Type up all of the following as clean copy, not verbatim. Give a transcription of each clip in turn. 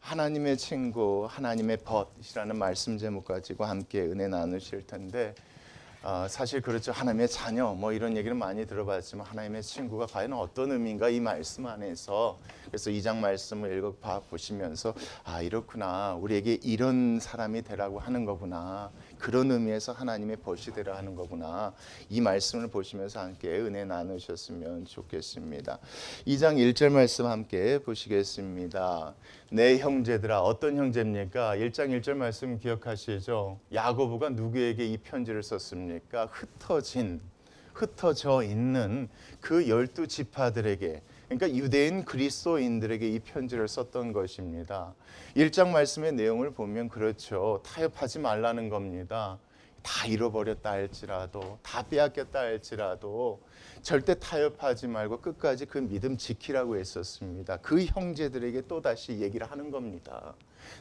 하나님의 친구, 하나님의 벗이라는 말씀 제목 가지고 함께 은혜 나누실 텐데 사실 그렇죠. 하나님의 자녀 뭐 이런 얘기를 많이 들어봤지만 하나님의 친구가 과연 어떤 의미인가 이 말씀 안에서 그래서 2장 말씀을 읽어 보시면서 이렇구나. 우리에게 이런 사람이 되라고 하는 거구나. 그런 의미에서 하나님의 벗이 되라 하는 거구나. 이 말씀을 보시면서 함께 은혜 나누셨으면 좋겠습니다. 2장 1절 말씀 함께 보시겠습니다. 내 형제들아. 어떤 형제입니까? 1장 1절 말씀 기억하시죠? 야고보가 누구에게 이 편지를 썼습니까? 흩어져 있는 그 12지파들에게, 그러니까 유대인 그리스도인들에게 이 편지를 썼던 것입니다. 1장 말씀의 내용을 보면 그렇죠. 타협하지 말라는 겁니다. 다 잃어버렸다 할지라도, 다 빼앗겼다 할지라도 절대 타협하지 말고 끝까지 그 믿음 지키라고 했었습니다. 그 형제들에게 또다시 얘기를 하는 겁니다.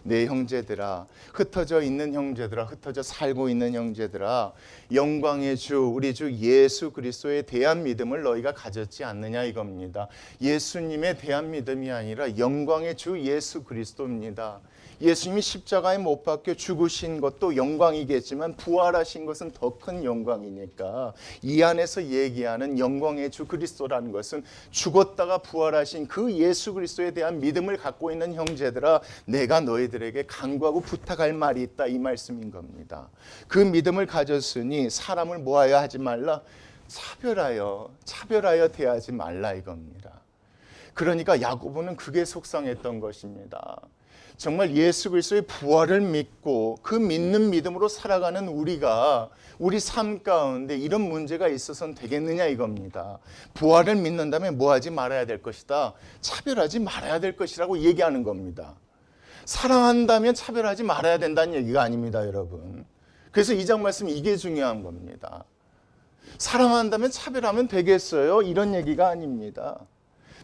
내 형제들아, 흩어져 있는 형제들아, 흩어져 살고 있는 형제들아, 영광의 주, 우리 주 예수 그리스도에 대한 믿음을 너희가 가졌지 않느냐 이겁니다. 예수님에 대한 믿음이 아니라 영광의 주 예수 그리스도입니다. 예수님이 십자가에 못 박혀 죽으신 것도 영광이겠지만 부활하신 것은 더 큰 영광이니까 이 안에서 얘기하는 영광의 주 그리스도라는 것은 죽었다가 부활하신 그 예수 그리스도에 대한 믿음을 갖고 있는 형제들아, 내가 너희들에게 간구하고 부탁할 말이 있다 이 말씀인 겁니다. 그 믿음을 가졌으니 사람을 모아야 하지 말라, 차별하여 대하지 말라 이겁니다. 그러니까 야고보는 그게 속상했던 것입니다. 정말 예수 그리스도의 부활을 믿고 그 믿는 믿음으로 살아가는 우리가 우리 삶 가운데 이런 문제가 있어서는 되겠느냐 이겁니다. 부활을 믿는다면 뭐 하지 말아야 될 것이다. 차별하지 말아야 될 것이라고 얘기하는 겁니다. 사랑한다면 차별하지 말아야 된다는 얘기가 아닙니다, 여러분. 그래서 2장 말씀 이게 중요한 겁니다. 사랑한다면 차별하면 되겠어요? 이런 얘기가 아닙니다.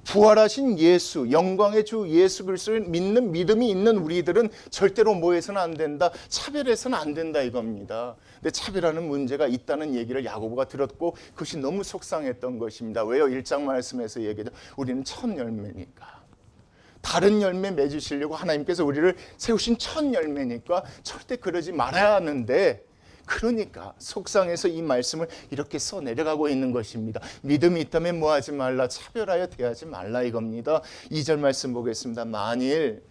부활하신 예수, 영광의 주 예수 그리스도를 믿는 믿음이 있는 우리들은 절대로 뭐 해서는 안 된다, 차별해서는 안 된다 이겁니다. 근데 차별하는 문제가 있다는 얘기를 야고보가 들었고 그것이 너무 속상했던 것입니다. 왜요? 1장 말씀에서 얘기하죠. 우리는 첫 열매니까. 다른 열매 맺으시려고 하나님께서 우리를 세우신 첫 열매니까 절대 그러지 말아야 하는데, 그러니까 속상해서 이 말씀을 이렇게 써 내려가고 있는 것입니다. 믿음이 있다면 뭐 하지 말라, 차별하여 대하지 말라 이겁니다. 2절 말씀 보겠습니다. 만일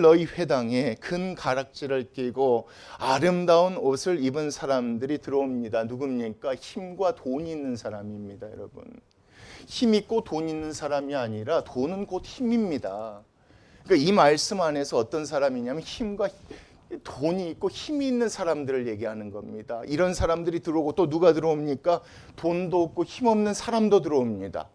너희 회당에 큰 가락지를 끼고 아름다운 옷을 입은 사람들이 들어옵니다. 누굽니까? 힘과 돈이 있는 사람입니다, 여러분. 힘 있고 돈 있는 사람이 아니라 돈은 곧 힘입니다. 그러니까 이 말씀 안에서 어떤 사람이냐면 힘과 돈이 있고 힘이 있는 사람들을 얘기하는 겁니다. 이런 사람들이 들어오고 또 누가 들어옵니까? 돈도 없고 힘없는 사람도 들어옵니다.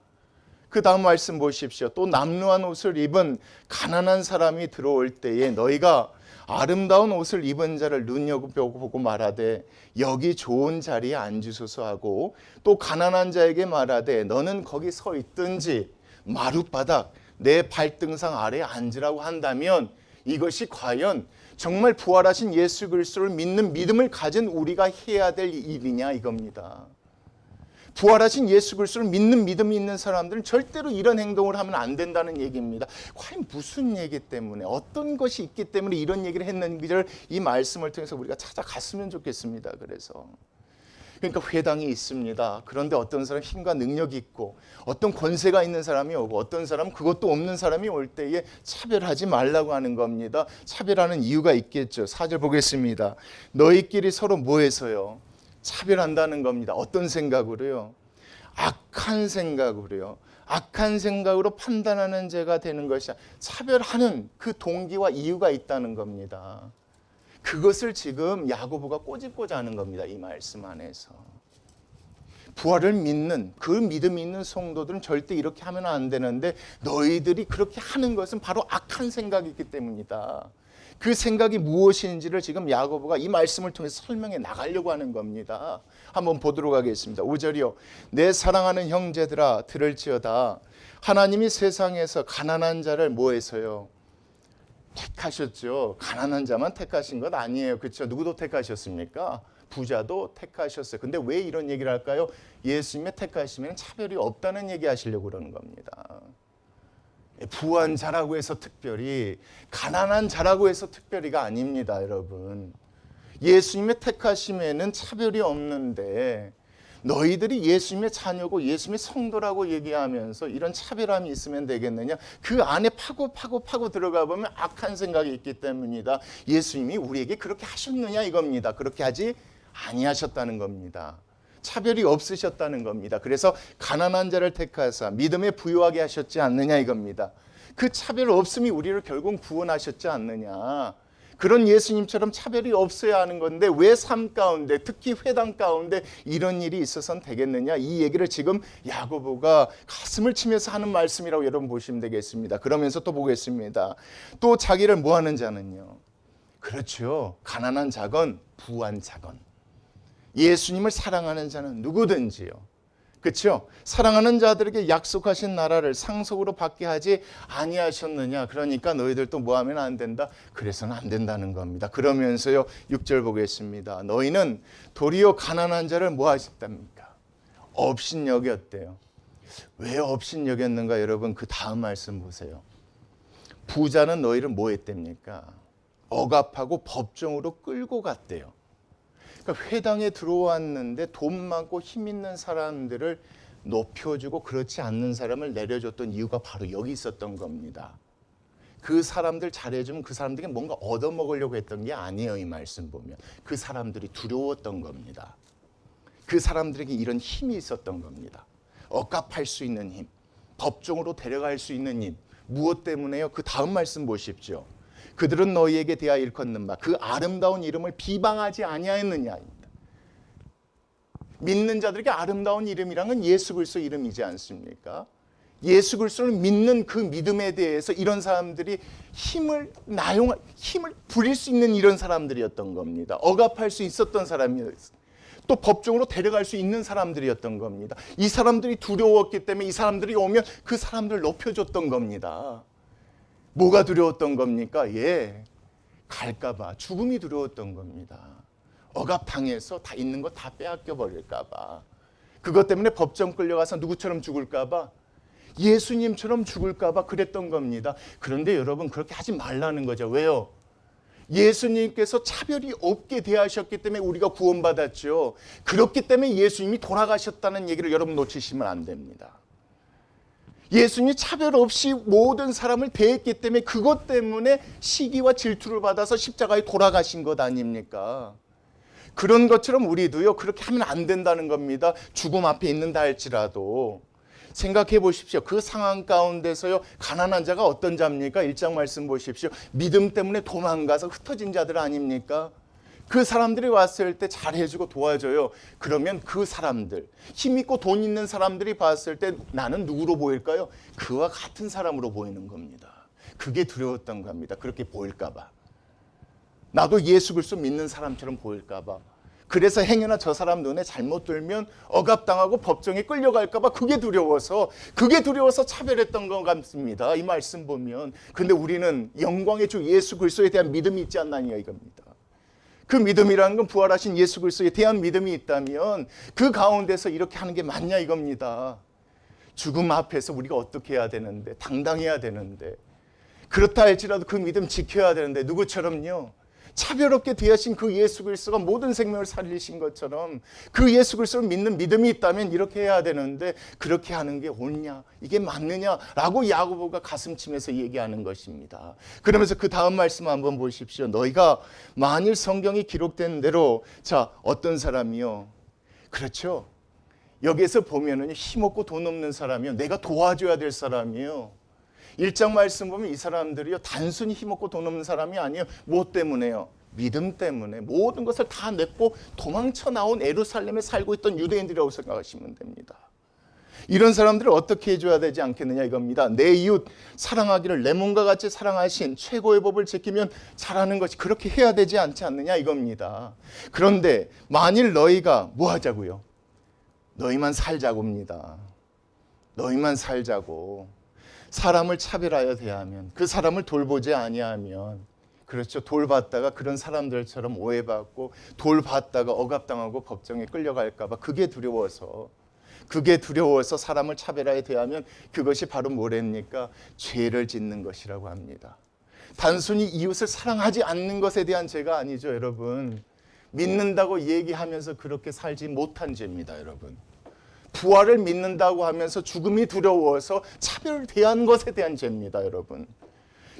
그 다음 말씀 보십시오. 또 남루한 옷을 입은 가난한 사람이 들어올 때에 너희가 아름다운 옷을 입은 자를 눈여겨보고 말하되 여기 좋은 자리에 앉으소서 하고, 또 가난한 자에게 말하되 너는 거기 서 있든지 마룻바닥 내 발등상 아래에 앉으라고 한다면 이것이 과연 정말 부활하신 예수 그리스도를 믿는 믿음을 가진 우리가 해야 될 일이냐 이겁니다. 부활하신 예수 그리스도를 믿는 믿음이 있는 사람들은 절대로 이런 행동을 하면 안 된다는 얘기입니다. 과연 무슨 얘기 때문에, 어떤 것이 있기 때문에 이런 얘기를 했는지를 이 말씀을 통해서 우리가 찾아갔으면 좋겠습니다. 그러니까 회당이 있습니다. 그런데 어떤 사람 힘과 능력이 있고 어떤 권세가 있는 사람이 오고 어떤 사람은 그것도 없는 사람이 올 때에 차별하지 말라고 하는 겁니다. 차별하는 이유가 있겠죠. 4절 보겠습니다. 너희끼리 서로 뭐 해서요? 차별한다는 겁니다. 어떤 생각으로요? 악한 생각으로 판단하는 죄가 되는 것이 차별하는 그 동기와 이유가 있다는 겁니다. 그것을 지금 야고보가 꼬집고자 하는 겁니다. 이 말씀 안에서. 부활을 믿는 그 믿음이 있는 성도들은 절대 이렇게 하면 안 되는데 너희들이 그렇게 하는 것은 바로 악한 생각이기 때문이다. 그 생각이 무엇인지를 지금 야고보가 이 말씀을 통해서 설명해 나가려고 하는 겁니다. 한번 보도록 하겠습니다. 5절이요. 내 사랑하는 형제들아 들을지어다. 하나님이 세상에서 가난한 자를 뭐 해서요? 택하셨죠. 가난한 자만 택하신 것 아니에요. 그렇죠? 누구도 택하셨습니까? 부자도 택하셨어요. 근데 왜 이런 얘기를 할까요? 예수님의 택하시면 차별이 없다는 얘기 하시려고 그러는 겁니다. 부한 자라고 해서 특별히, 가난한 자라고 해서 특별히가 아닙니다, 여러분. 예수님의 택하심에는 차별이 없는데 너희들이 예수님의 자녀고 예수님의 성도라고 얘기하면서 이런 차별함이 있으면 되겠느냐? 그 안에 파고 들어가 보면 악한 생각이 있기 때문이다. 예수님이 우리에게 그렇게 하셨느냐 이겁니다. 그렇게 하지 아니하셨다는 겁니다. 차별이 없으셨다는 겁니다. 그래서 가난한 자를 택하사 믿음에 부유하게 하셨지 않느냐 이겁니다. 그 차별 없음이 우리를 결국 구원하셨지 않느냐. 그런 예수님처럼 차별이 없어야 하는 건데 왜 삶 가운데, 특히 회당 가운데 이런 일이 있어서는 되겠느냐. 이 얘기를 지금 야고보가 가슴을 치면서 하는 말씀이라고 여러분 보시면 되겠습니다. 그러면서 또 보겠습니다. 또 자기를 뭐하는 자는요. 그렇죠. 가난한 자건 부한 자건. 예수님을 사랑하는 자는 누구든지요. 그렇죠? 사랑하는 자들에게 약속하신 나라를 상속으로 받게 하지 아니하셨느냐. 그러니까 너희들 또 뭐 하면 안 된다? 그래서는 안 된다는 겁니다. 그러면서요 6절 보겠습니다. 너희는 도리어 가난한 자를 뭐 하셨답니까? 업신여겼대요. 왜 업신여겼는가 여러분? 그 다음 말씀 보세요. 부자는 너희를 뭐 했답니까? 억압하고 법정으로 끌고 갔대요. 그러니까 회당에 들어왔는데 돈 많고 힘 있는 사람들을 높여주고 그렇지 않는 사람을 내려줬던 이유가 바로 여기 있었던 겁니다. 그 사람들 잘해주면 그 사람들에게 뭔가 얻어먹으려고 했던 게 아니에요. 이 말씀 보면 그 사람들이 두려웠던 겁니다. 그 사람들에게 이런 힘이 있었던 겁니다. 억압할 수 있는 힘, 법정으로 데려갈 수 있는 힘. 무엇 때문에요? 그 다음 말씀 보십시오. 그들은 너희에게 대하여 일컫는 바 그 아름다운 이름을 비방하지 아니하였느냐입니다. 믿는 자들에게 아름다운 이름이란 건 예수 그리스도 이름이지 않습니까? 예수 그리스도를 믿는 그 믿음에 대해서 이런 사람들이 힘을 부릴 수 있는 이런 사람들이었던 겁니다. 억압할 수 있었던 사람이었어요. 또 법정으로 데려갈 수 있는 사람들이었던 겁니다. 이 사람들이 두려웠기 때문에 이 사람들이 오면 그 사람들을 높여줬던 겁니다. 뭐가 두려웠던 겁니까? 갈까봐 죽음이 두려웠던 겁니다. 억압당해서 다 있는 거 다 빼앗겨 버릴까봐. 그것 때문에 법정 끌려가서 누구처럼 죽을까봐, 예수님처럼 죽을까봐 그랬던 겁니다. 그런데 여러분 그렇게 하지 말라는 거죠. 왜요? 예수님께서 차별이 없게 대하셨기 때문에 우리가 구원받았죠. 그렇기 때문에 예수님이 돌아가셨다는 얘기를 여러분 놓치시면 안 됩니다. 예수님이 차별 없이 모든 사람을 대했기 때문에 그것 때문에 시기와 질투를 받아서 십자가에 돌아가신 것 아닙니까? 그런 것처럼 우리도요 그렇게 하면 안 된다는 겁니다. 죽음 앞에 있는다 할지라도. 생각해 보십시오. 그 상황 가운데서요 가난한 자가 어떤 자입니까? 1장 말씀 보십시오. 믿음 때문에 도망가서 흩어진 자들 아닙니까? 그 사람들이 왔을 때 잘해주고 도와줘요. 그러면 그 사람들, 힘있고 돈 있는 사람들이 봤을 때 나는 누구로 보일까요? 그와 같은 사람으로 보이는 겁니다. 그게 두려웠던 겁니다. 그렇게 보일까 봐. 나도 예수 그리스도 믿는 사람처럼 보일까 봐. 그래서 행여나 저 사람 눈에 잘못 들면 억압당하고 법정에 끌려갈까 봐 그게 두려워서 차별했던 것 같습니다. 이 말씀 보면. 근데 우리는 영광의 주 예수 그리스도에 대한 믿음이 있지 않나요 이겁니다. 그 믿음이라는 건 부활하신 예수 그리스도에 대한 믿음이 있다면 그 가운데서 이렇게 하는 게 맞냐 이겁니다. 죽음 앞에서 우리가 어떻게 해야 되는데, 당당해야 되는데, 그렇다 할지라도 그 믿음 지켜야 되는데, 누구처럼요? 차별없게 대하신 그 예수 그리스도가 모든 생명을 살리신 것처럼 그 예수 그리스도를 믿는 믿음이 있다면 이렇게 해야 되는데 그렇게 하는 게 옳냐? 이게 맞느냐라고 야고보가 가슴 치면서 얘기하는 것입니다. 그러면서 그 다음 말씀 한번 보십시오. 너희가 만일 성경이 기록된 대로 어떤 사람이요? 그렇죠. 여기에서 보면은 힘없고 돈 없는 사람이요. 내가 도와줘야 될 사람이요. 1장 말씀 보면 이 사람들이요 단순히 힘없고 돈 없는 사람이 아니에요. 무엇 때문에요? 믿음 때문에 모든 것을 다 냈고 도망쳐 나온 예루살렘에 살고 있던 유대인들이라고 생각하시면 됩니다. 이런 사람들을 어떻게 해줘야 되지 않겠느냐 이겁니다. 내 이웃 사랑하기를 내 몸과 같이 사랑하신 최고의 법을 지키면 잘하는 것이 그렇게 해야 되지 않지 않느냐 이겁니다. 그런데 만일 너희가 뭐 하자고요? 너희만 살자고입니다. 너희만 살자고. 사람을 차별하여 대하면, 그 사람을 돌보지 아니하면, 그렇죠. 돌봤다가 그런 사람들처럼 오해받고 돌봤다가 억압당하고 법정에 끌려갈까 봐 그게 두려워서 그게 두려워서 사람을 차별하에 대하면 그것이 바로 뭐랍니까? 죄를 짓는 것이라고 합니다. 단순히 이웃을 사랑하지 않는 것에 대한 죄가 아니죠, 여러분. 믿는다고 얘기하면서 그렇게 살지 못한 죄입니다, 여러분. 부활을 믿는다고 하면서 죽음이 두려워서 차별을 대한 것에 대한 죄입니다, 여러분.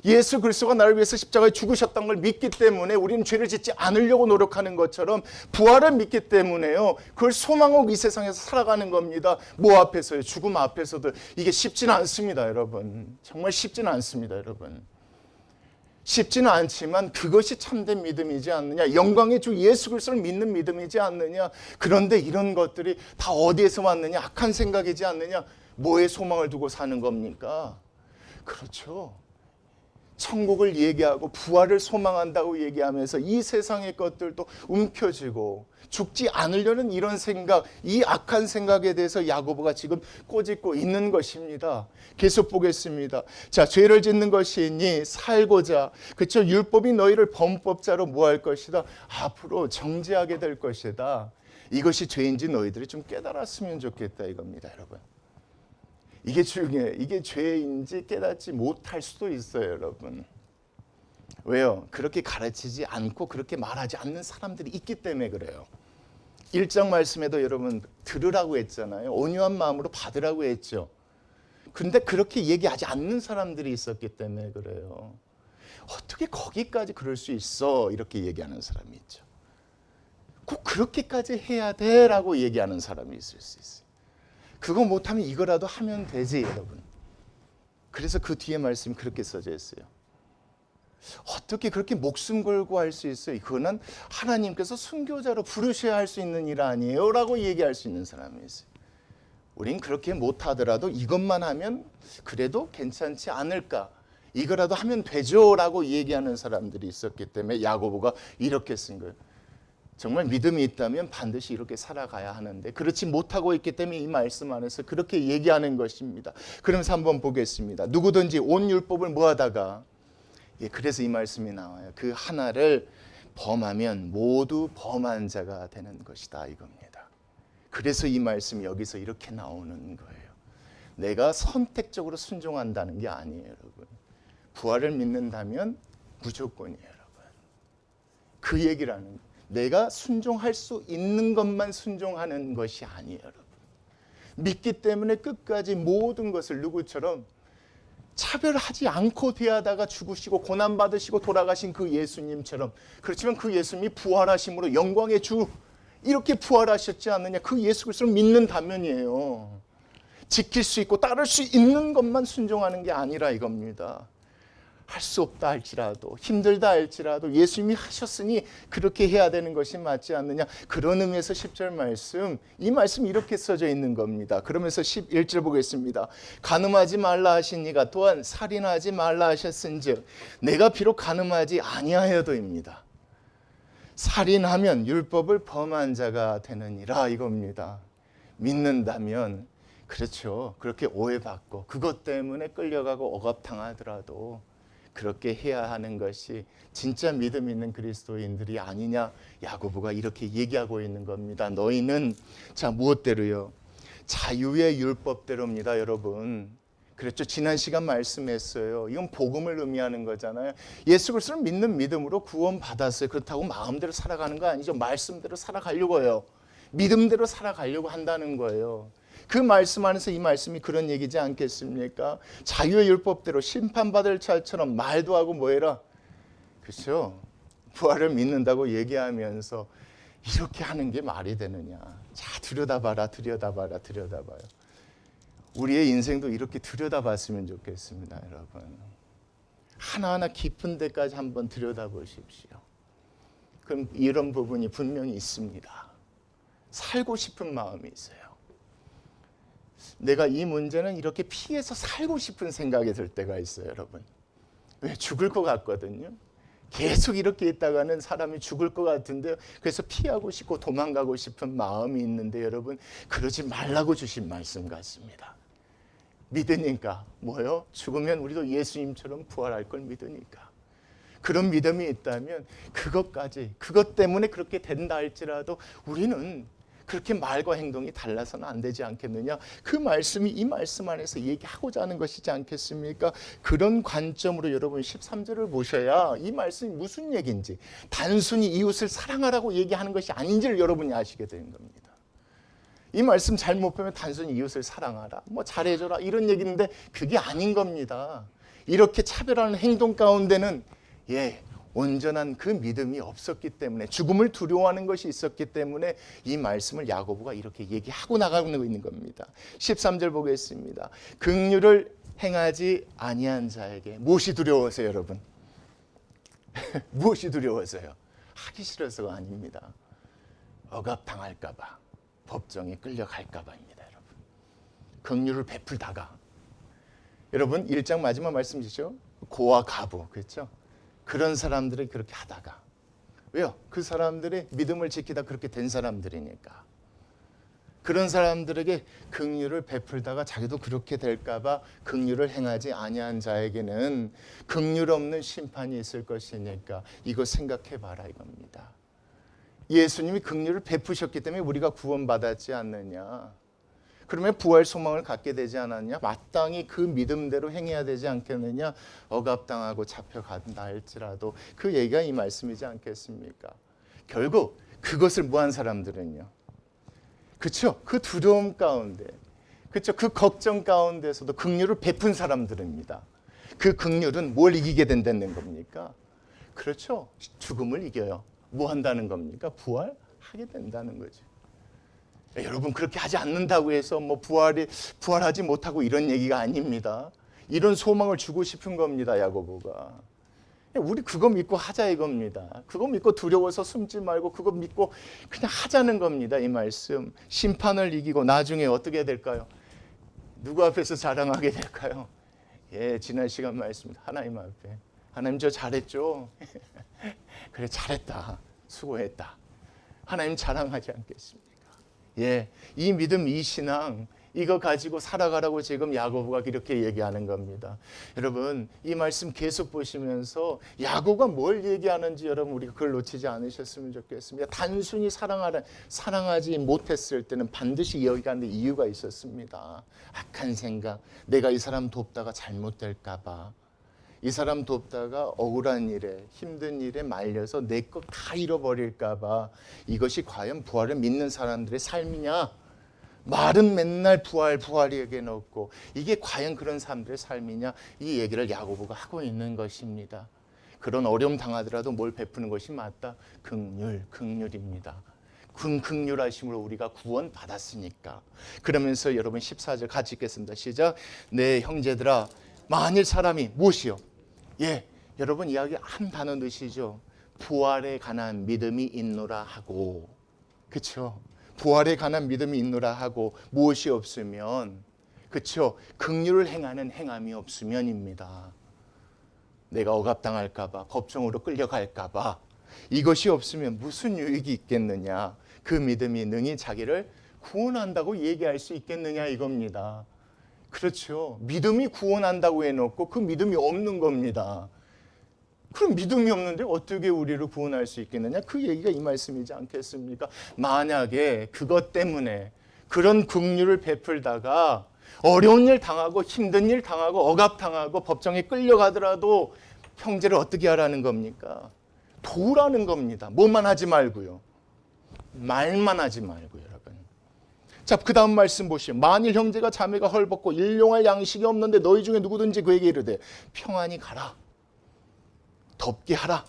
예수 그리스도가 나를 위해서 십자가에 죽으셨던 걸 믿기 때문에 우리는 죄를 짓지 않으려고 노력하는 것처럼 부활을 믿기 때문에요, 그걸 소망하고 이 세상에서 살아가는 겁니다. 뭐 앞에서요? 죽음 앞에서도. 이게 쉽지는 않습니다, 여러분. 정말 쉽지는 않습니다, 여러분. 쉽지는 않지만 그것이 참된 믿음이지 않느냐, 영광의 주 예수 그리스도를 믿는 믿음이지 않느냐. 그런데 이런 것들이 다 어디에서 왔느냐? 악한 생각이지 않느냐? 뭐에 소망을 두고 사는 겁니까? 그렇죠. 천국을 얘기하고 부활을 소망한다고 얘기하면서 이 세상의 것들도 움켜쥐고 죽지 않으려는 이런 생각, 이 악한 생각에 대해서 야고보가 지금 꼬집고 있는 것입니다. 계속 보겠습니다. 자, 죄를 짓는 것이니 살고자, 그렇죠? 율법이 너희를 범법자로 뭐 할 것이다? 앞으로 정죄하게 될 것이다. 이것이 죄인지 너희들이 좀 깨달았으면 좋겠다 이겁니다, 여러분. 이게 중요해요. 이게 죄인지 깨닫지 못할 수도 있어요, 여러분. 왜요? 그렇게 가르치지 않고 그렇게 말하지 않는 사람들이 있기 때문에 그래요. 1장 말씀에도 여러분 들으라고 했잖아요. 온유한 마음으로 받으라고 했죠. 그런데 그렇게 얘기하지 않는 사람들이 있었기 때문에 그래요. 어떻게 거기까지 그럴 수 있어? 이렇게 얘기하는 사람이 있죠. 꼭 그렇게까지 해야 돼? 라고 얘기하는 사람이 있을 수 있어요. 그거 못하면 이거라도 하면 되지, 여러분. 그래서 그 뒤에 말씀이 그렇게 써져 있어요. 어떻게 그렇게 목숨 걸고 할 수 있어요? 그거는 하나님께서 순교자로 부르셔야 할 수 있는 일 아니에요? 라고 얘기할 수 있는 사람이 있어요. 우린 그렇게 못하더라도 이것만 하면 그래도 괜찮지 않을까? 이거라도 하면 되죠? 라고 얘기하는 사람들이 있었기 때문에 야고보가 이렇게 쓴 거예요. 정말 믿음이 있다면 반드시 이렇게 살아가야 하는데 그렇지 못하고 있기 때문에 이 말씀 안에서 그렇게 얘기하는 것입니다. 그러면서 한번 보겠습니다. 누구든지 온 율법을 뭐하다가, 그래서 이 말씀이 나와요. 그 하나를 범하면 모두 범한 자가 되는 것이다 이겁니다. 그래서 이 말씀이 여기서 이렇게 나오는 거예요. 내가 선택적으로 순종한다는 게 아니에요, 여러분. 부활을 믿는다면 무조건이에요, 여러분. 그 얘기를 하는 거예요. 내가 순종할 수 있는 것만 순종하는 것이 아니에요, 여러분. 믿기 때문에 끝까지 모든 것을 누구처럼 차별하지 않고 대하다가 죽으시고 고난받으시고 돌아가신 그 예수님처럼. 그렇지만 그 예수님이 부활하심으로 영광의 주 이렇게 부활하셨지 않느냐. 그 예수 그리스도를 믿는다면이에요. 지킬 수 있고 따를 수 있는 것만 순종하는 게 아니라 이겁니다. 할 수 없다 할지라도, 힘들다 할지라도 예수님이 하셨으니 그렇게 해야 되는 것이 맞지 않느냐. 그런 의미에서 10절 말씀, 이 말씀 이렇게 써져 있는 겁니다. 그러면서 11절 보겠습니다. 간음하지 말라 하신 이가 또한 살인하지 말라 하셨은즉 내가 비록 간음하지 아니하여도입니다. 살인하면 율법을 범한 자가 되느니라 이겁니다. 믿는다면, 그렇죠, 그렇게 오해받고 그것 때문에 끌려가고 억압당하더라도 그렇게 해야 하는 것이 진짜 믿음 있는 그리스도인들이 아니냐. 야고보가 이렇게 얘기하고 있는 겁니다. 너희는 자 무엇대로요? 자유의 율법대로입니다, 여러분. 그랬죠. 지난 시간 말씀했어요. 이건 복음을 의미하는 거잖아요. 예수 그리스도를 믿는 믿음으로 구원 받았어요. 그렇다고 마음대로 살아가는 거 아니죠. 말씀대로 살아가려고요. 믿음대로 살아가려고 한다는 거예요. 그 말씀 안에서 이 말씀이 그런 얘기지 않겠습니까? 자유의 율법대로 심판받을 자처럼 말도 하고 뭐해라. 그렇죠? 부활을 믿는다고 얘기하면서 이렇게 하는 게 말이 되느냐. 자, 들여다봐라, 들여다봐라, 들여다봐요. 우리의 인생도 이렇게 들여다봤으면 좋겠습니다, 여러분. 하나하나 깊은 데까지 한번 들여다보십시오. 그럼 이런 부분이 분명히 있습니다. 살고 싶은 마음이 있어요. 내가 이 문제는 이렇게 피해서 살고 싶은 생각이 들 때가 있어요, 여러분. 왜? 죽을 것 같거든요. 계속 이렇게 있다가는 사람이 죽을 것 같은데, 그래서 피하고 싶고 도망가고 싶은 마음이 있는데, 여러분, 그러지 말라고 주신 말씀 같습니다. 믿으니까 뭐요? 죽으면 우리도 예수님처럼 부활할 걸 믿으니까. 그런 믿음이 있다면 그것까지, 그것 때문에 그렇게 된다 할지라도 우리는 그렇게 말과 행동이 달라서는 안 되지 않겠느냐. 그 말씀이 이 말씀 안에서 얘기하고자 하는 것이지 않겠습니까? 그런 관점으로 여러분 13절을 보셔야 이 말씀이 무슨 얘기인지, 단순히 이웃을 사랑하라고 얘기하는 것이 아닌지를 여러분이 아시게 되는 겁니다. 이 말씀 잘못 보면 단순히 이웃을 사랑하라, 뭐 잘해줘라 이런 얘기인데 그게 아닌 겁니다. 이렇게 차별하는 행동 가운데는 온전한 그 믿음이 없었기 때문에, 죽음을 두려워하는 것이 있었기 때문에 이 말씀을 야고보가 이렇게 얘기하고 나가고 있는 겁니다. 13절 보겠습니다. 긍휼을 행하지 아니한 자에게 무엇이 두려워서요, 여러분? 무엇이 두려워서요? 하기 싫어서가 아닙니다. 억압당할까 봐, 법정에 끌려갈까 봐입니다, 여러분. 긍휼을 베풀다가, 여러분 1장 마지막 말씀이시죠? 고와 가부, 그렇죠? 그런 사람들이 그렇게 하다가, 왜요? 그 사람들이 믿음을 지키다 그렇게 된 사람들이니까. 그런 사람들에게 긍휼을 베풀다가 자기도 그렇게 될까 봐 긍휼을 행하지 아니한 자에게는 긍휼 없는 심판이 있을 것이니까 이거 생각해 봐라 이겁니다. 예수님이 긍휼을 베푸셨기 때문에 우리가 구원받았지 않느냐. 그러면 부활 소망을 갖게 되지 않았냐? 마땅히 그 믿음대로 행해야 되지 않겠느냐? 억압당하고 잡혀간다 할지라도 그 얘기가 이 말씀이지 않겠습니까? 결국 그것을 무한 사람들은요, 그렇죠? 그 두려움 가운데, 그렇죠? 그 걱정 가운데서도 긍휼을 베푼 사람들입니다. 그 긍휼은 뭘 이기게 된다는 겁니까? 그렇죠? 죽음을 이겨요. 뭐 한다는 겁니까? 부활하게 된다는 거죠. 여러분, 그렇게 하지 않는다고 해서 뭐 부활하지 못하고 이런 얘기가 아닙니다. 이런 소망을 주고 싶은 겁니다, 야고보가. 우리 그거 믿고 하자 이겁니다. 그거 믿고 두려워서 숨지 말고 그거 믿고 그냥 하자는 겁니다, 이 말씀. 심판을 이기고 나중에 어떻게 될까요? 누구 앞에서 자랑하게 될까요? 지난 시간 말씀입니다. 하나님 앞에. 하나님 저 잘했죠? 그래, 잘했다. 수고했다. 하나님 자랑하지 않겠습니까? 이 믿음, 이 신앙, 이거 가지고 살아가라고 지금 야고보가 이렇게 얘기하는 겁니다. 여러분, 이 말씀 계속 보시면서 야고보가 뭘 얘기하는지 여러분 우리가 그걸 놓치지 않으셨으면 좋겠습니다. 단순히 사랑하지 못했을 때는 반드시 여기가는데 이유가 있었습니다. 악한 생각, 내가 이 사람 돕다가 잘못될까 봐, 이 사람 돕다가 억울한 일에, 힘든 일에 말려서 내 것 다 잃어버릴까 봐. 이것이 과연 부활을 믿는 사람들의 삶이냐? 말은 맨날 부활 얘기해놓고 이게 과연 그런 사람들의 삶이냐? 이 얘기를 야고보가 하고 있는 것입니다. 그런 어려움 당하더라도 뭘 베푸는 것이 맞다? 긍휼입니다. 긍휼하심으로 우리가 구원 받았으니까. 그러면서 여러분 14절 같이 읽겠습니다. 시작. 내 형제들아, 만일 사람이 무엇이요? 여러분 이야기 한 단어 넣으시죠. 부활에 관한 믿음이 있노라 하고, 그렇죠? 부활에 관한 믿음이 있노라 하고 무엇이 없으면, 그렇죠? 긍휼을 행하는 행함이 없으면입니다. 내가 억압당할까 봐, 법정으로 끌려갈까 봐, 이것이 없으면 무슨 유익이 있겠느냐? 그 믿음이 능히 자기를 구원한다고 얘기할 수 있겠느냐 이겁니다. 그렇죠. 믿음이 구원한다고 해놓고 그 믿음이 없는 겁니다. 그럼 믿음이 없는데 어떻게 우리를 구원할 수 있겠느냐? 그 얘기가 이 말씀이지 않겠습니까? 만약에 그것 때문에 그런 긍휼을 베풀다가 어려운 일 당하고 힘든 일 당하고 억압당하고 법정에 끌려가더라도 형제를 어떻게 하라는 겁니까? 도우라는 겁니다. 뭐만 하지 말고요. 말만 하지 말고요, 여러분. 자, 그 다음 말씀 보시면 만일 형제가 자매가 헐벗고 일용할 양식이 없는데 너희 중에 누구든지 그에게 이르되 평안히 가라, 덥게 하라,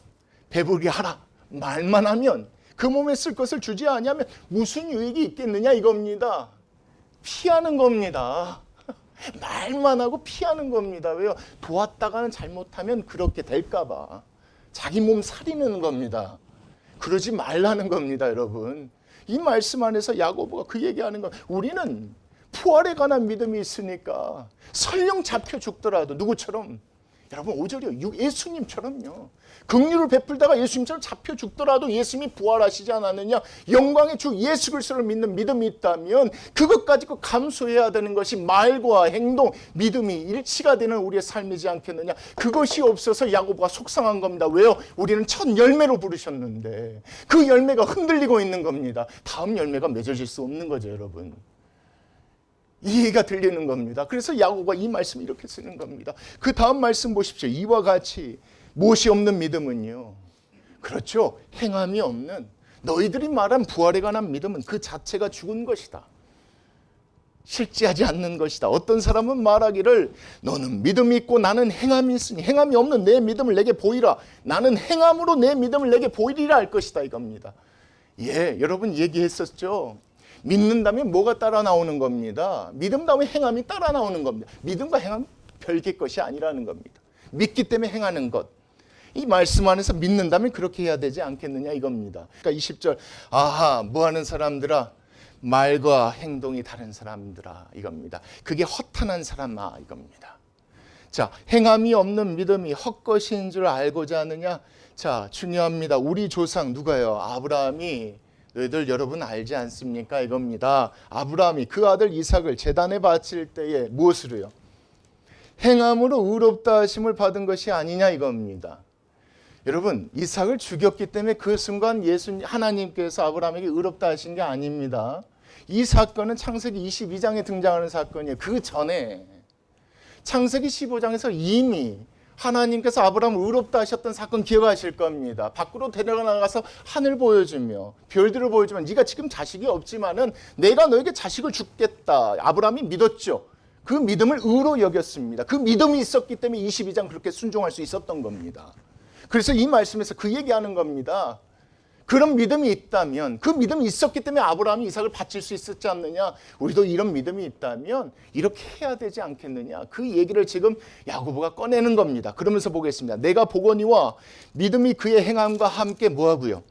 배부르게 하라, 말만 하면, 그 몸에 쓸 것을 주지 아니하면 무슨 유익이 있겠느냐 이겁니다. 피하는 겁니다. 말만 하고 피하는 겁니다. 왜요? 도왔다가는 잘못하면 그렇게 될까 봐 자기 몸 살리는 겁니다. 그러지 말라는 겁니다, 여러분. 이 말씀 안에서 야고보가 그 얘기하는 건, 우리는 부활에 관한 믿음이 있으니까 설령 잡혀 죽더라도 누구처럼 여러분 5절이요. 예수님처럼요. 긍휼을 베풀다가 예수님처럼 잡혀 죽더라도 예수님이 부활하시지 않았느냐. 영광의 주 예수 그리스도를 믿는 믿음이 있다면 그것 가지고 감수해야 되는 것이 말과 행동, 믿음이 일치가 되는 우리의 삶이지 않겠느냐. 그것이 없어서 야고보가 속상한 겁니다. 왜요? 우리는 첫 열매로 부르셨는데 그 열매가 흔들리고 있는 겁니다. 다음 열매가 맺어질 수 없는 거죠, 여러분. 이해가 들리는 겁니다. 그래서 야고보가 이 말씀을 이렇게 쓰는 겁니다. 그 다음 말씀 보십시오. 이와 같이 무엇이 없는 믿음은요, 그렇죠, 행함이 없는, 너희들이 말한 부활에 관한 믿음은 그 자체가 죽은 것이다. 실제하지 않는 것이다. 어떤 사람은 말하기를 너는 믿음이 있고 나는 행함이 있으니 행함이 없는 내 믿음을 내게 보이라. 나는 행함으로 내 믿음을 내게 보이리라 할 것이다 이겁니다. 예, 여러분 얘기했었죠. 믿는다면 뭐가 따라 나오는 겁니다. 믿음 다음에 행함이 따라 나오는 겁니다. 믿음과 행함은 별개 것이 아니라는 겁니다. 믿기 때문에 행하는 것. 이 말씀 안에서 믿는다면 그렇게 해야 되지 않겠느냐 이겁니다. 그러니까 20절, 아하, 뭐하는 사람들아, 말과 행동이 다른 사람들아 이겁니다. 그게 허탄한 사람아 이겁니다. 자, 행함이 없는 믿음이 헛것인 줄 알고자 하느냐. 자, 중요합니다. 우리 조상 누가요? 아브라함이, 너희들 여러분 알지 않습니까? 이겁니다. 아브라함이 그 아들 이삭을 제단에 바칠 때에 무엇으로요? 행함으로 의롭다 하심을 받은 것이 아니냐 이겁니다. 여러분, 이삭을 죽였기 때문에 그 순간 하나님께서 아브라함에게 의롭다 하신 게 아닙니다. 이 사건은 창세기 22장에 등장하는 사건이에요. 그 전에 창세기 15장에서 이미 하나님께서 아브라함을 의롭다 하셨던 사건 기억하실 겁니다. 밖으로 데려나가서 하늘 보여주며 별들을 보여주면 네가 지금 자식이 없지만은 내가 너에게 자식을 주겠다. 아브라함이 믿었죠. 그 믿음을 의로 여겼습니다. 그 믿음이 있었기 때문에 22장 그렇게 순종할 수 있었던 겁니다. 그래서 이 말씀에서 그 얘기하는 겁니다. 그런 믿음이 있다면, 그 믿음이 있었기 때문에 아브라함이 이삭을 바칠 수 있었지 않느냐. 우리도 이런 믿음이 있다면 이렇게 해야 되지 않겠느냐. 그 얘기를 지금 야고보가 꺼내는 겁니다. 그러면서 보겠습니다. 내가 보거니와 믿음이 그의 행함과 함께 뭐하고요?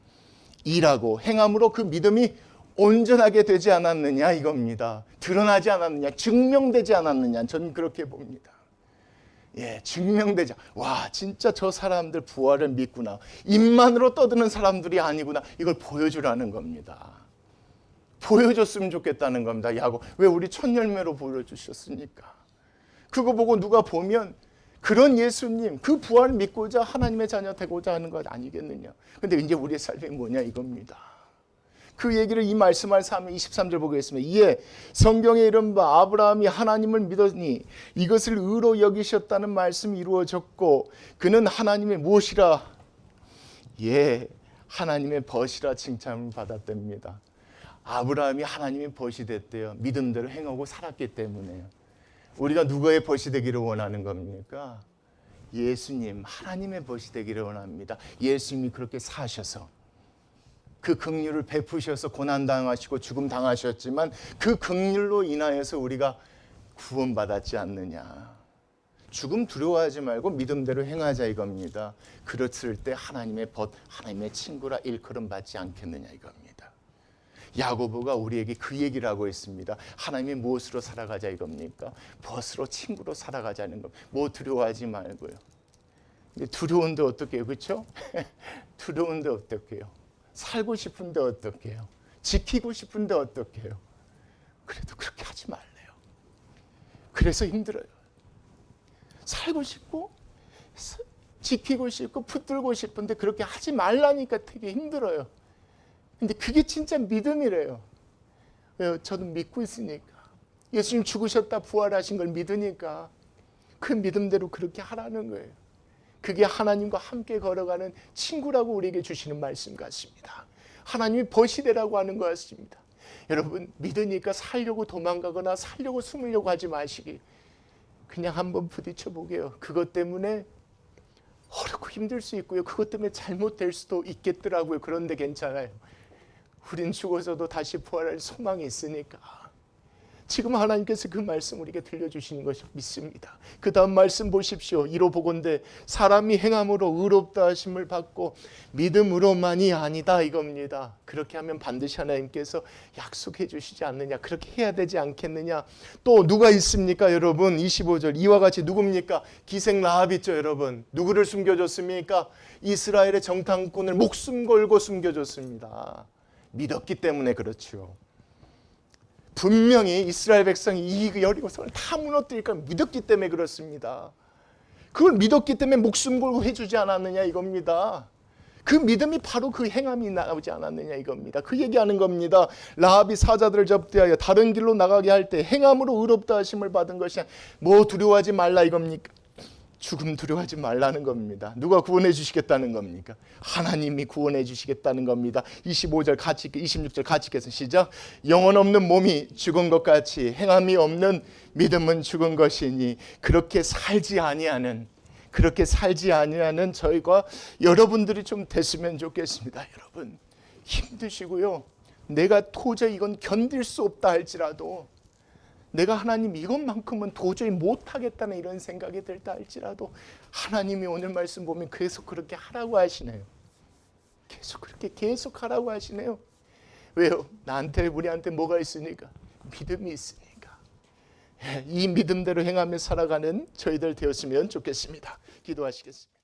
일하고 행함으로 그 믿음이 온전하게 되지 않았느냐 이겁니다. 드러나지 않았느냐, 증명되지 않았느냐. 저는 그렇게 봅니다. 예, 증명되자. 와, 진짜 저 사람들 부활을 믿구나. 입만으로 떠드는 사람들이 아니구나. 이걸 보여주라는 겁니다. 보여줬으면 좋겠다는 겁니다. 야고, 왜 우리 첫 열매로 보여주셨습니까? 그거 보고 누가 보면 그런 예수님, 그 부활을 믿고자 하나님의 자녀 되고자 하는 것 아니겠느냐. 근데 이제 우리의 삶이 뭐냐 이겁니다. 그 얘기를 이 말씀을 하면 23절 보겠습니다. 이에 성경에 이른 바 아브라함이 하나님을 믿었니 이것을 의로 여기셨다는 말씀이 이루어졌고 그는 하나님의 무엇이라? 예, 하나님의 벗이라 칭찬을 받았답니다. 아브라함이 하나님의 벗이 됐대요. 믿음대로 행하고 살았기 때문에요. 우리가 누구의 벗이 되기를 원하는 겁니까? 예수님, 하나님의 벗이 되기를 원합니다. 예수님이 그렇게 사셔서 그 긍휼을 베푸셔서 고난당하시고 죽음 당하셨지만 그 긍휼로 인하여서 우리가 구원받았지 않느냐. 죽음 두려워하지 말고 믿음대로 행하자 이겁니다. 그랬을 때 하나님의 벗, 하나님의 친구라 일컬음 받지 않겠느냐 이겁니다. 야고보가 우리에게 그 얘기를 하고 있습니다. 하나님의 무엇으로 살아가자 이겁니까? 벗으로 친구로 살아가자는 것. 뭐 두려워하지 말고요. 두려운데 어떻게 해요? 그렇죠? 두려운데 어떻게 해요? 살고 싶은데 어떡해요? 지키고 싶은데 어떡해요? 그래도 그렇게 하지 말래요. 그래서 힘들어요. 살고 싶고 지키고 싶고 붙들고 싶은데 그렇게 하지 말라니까 되게 힘들어요. 근데 그게 진짜 믿음이래요. 왜요? 저는 믿고 있으니까. 예수님 죽으셨다 부활하신 걸 믿으니까 그 믿음대로 그렇게 하라는 거예요. 그게 하나님과 함께 걸어가는 친구라고 우리에게 주시는 말씀 같습니다. 하나님이 벗이 되라고 하는 것 같습니다. 여러분, 믿으니까 살려고 도망가거나 살려고 숨으려고 하지 마시기. 그냥 한번 부딪혀 보게요. 그것 때문에 어렵고 힘들 수 있고요. 그것 때문에 잘못될 수도 있겠더라고요. 그런데 괜찮아요. 우린 죽어서도 다시 부활할 소망이 있으니까 지금 하나님께서 그 말씀 우리에게 들려주시는 것을 믿습니다. 그 다음 말씀 보십시오. 이로 보건대 사람이 행함으로 의롭다 하심을 받고 믿음으로만이 아니다 이겁니다. 그렇게 하면 반드시 하나님께서 약속해 주시지 않느냐, 그렇게 해야 되지 않겠느냐. 또 누가 있습니까 여러분? 25절 이와 같이 누굽니까? 기생 라합 있죠 여러분. 누구를 숨겨줬습니까? 이스라엘의 정탐꾼을 목숨 걸고 숨겨줬습니다. 믿었기 때문에 그렇죠. 분명히 이스라엘 백성이 이 여리고성을 다 무너뜨릴까 믿었기 때문에 그렇습니다. 그걸 믿었기 때문에 목숨 걸고 해주지 않았느냐 이겁니다. 그 믿음이 바로 그 행함이 나오지 않았느냐 이겁니다. 그 얘기하는 겁니다. 라합이 사자들을 접대하여 다른 길로 나가게 할 때 행함으로 의롭다 하심을 받은 것이 뭐 두려워하지 말라 이겁니까? 죽음 두려워하지 말라는 겁니다. 누가 구원해 주시겠다는 겁니까? 하나님이 구원해 주시겠다는 겁니다. 25절 같이 26절 같이 읽겠습니다. 시작. 영혼 없는 몸이 죽은 것 같이 행함이 없는 믿음은 죽은 것이니 그렇게 살지 아니하는 저희가 여러분들이 좀 됐으면 좋겠습니다. 여러분 힘드시고요. 내가 도저히 이건 견딜 수 없다 할지라도 내가 하나님 이것만큼은 도저히 못하겠다는 이런 생각이 들다 할지라도 하나님이 오늘 말씀 보면 계속 그렇게 하라고 하시네요. 계속 하라고 하시네요. 왜요? 나한테 우리한테 뭐가 있으니까? 믿음이 있으니까. 이 믿음대로 행하며 살아가는 저희들 되었으면 좋겠습니다. 기도하시겠습니다.